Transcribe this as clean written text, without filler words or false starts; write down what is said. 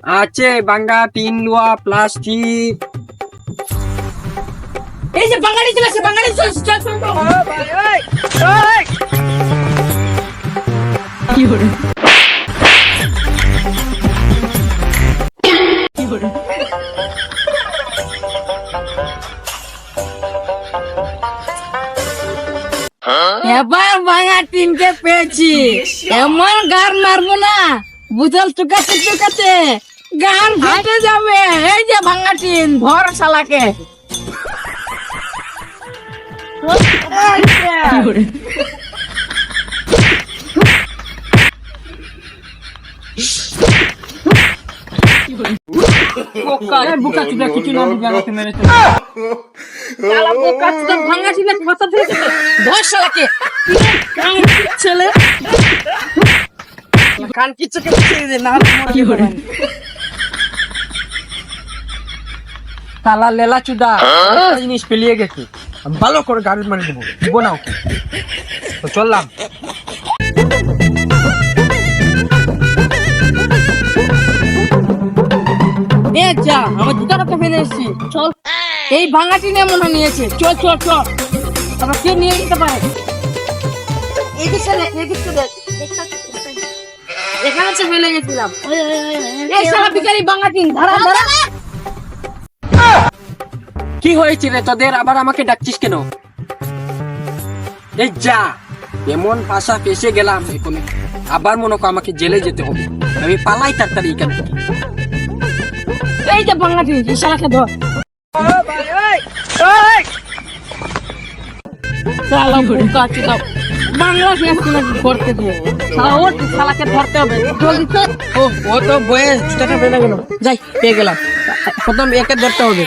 আছে বাঙ্গা tin লোয়া plastic. এই যে বাঙালি চলে আসে, বাঙালি চলে আসে, চল চল চল। কি করে এবার ভাঙা টিনকে পেয়েছি, এমন গার মারবো না বুঝল, চুকাতে চুকাতে গান ফাটে যাবে। এই যে ভাঙা টিন, ধর শালাকে। বুকা চুদা কিছু না বুঝে আমাকে মেরেছে। শালা বোকা চুদা ভাঙা টিনে কথা ফেলেছে, ধর শালাকে। ছেলে কান কিচ্ছু ছেড়ে দে না, কি করে তালা লেলা চুদা জিনিস পেলিয়ে গেছে, আমি ভালো করে গাড়ি মানে দেবো, দিব না ওকে। তো চললাম। এ যা, আমার জুতাটা তো ফেলে এসেছি, চল। এই ভাঙা টিনে মনে হয় নিয়েছে, চল চল চল। আমরা কে নিয়ে যেতে পারে? এদিকে দেখ, এদিকে দেখ, এখানে তো ফেলে গেছিলাম। এই শালা ভিখারি ভাঙা টিন, ধরা ধরা। কি হয়েছে রে তোদের, আবার আমাকে ডাকছিস কেন? এই যা, এমন পাশা ফেসে গেলাম এখন, আবার মনে কর আমাকে জেলে যেতে হবে। আমি পালাই তাড়াতাড়ি এখান থেকে। এই যে ভাঙা টিন, এই শালাকে ধর। শালা বোকা চুদা, বাংলা শেষ করে করতে দে। শালা ওর শালাকে ধরতে হবে, জলদি চল। ও তো বয়ে জুতাটা ফেলে গেল, যাই পেয়ে গেলাম। প্রথম একে ধরতে হবে।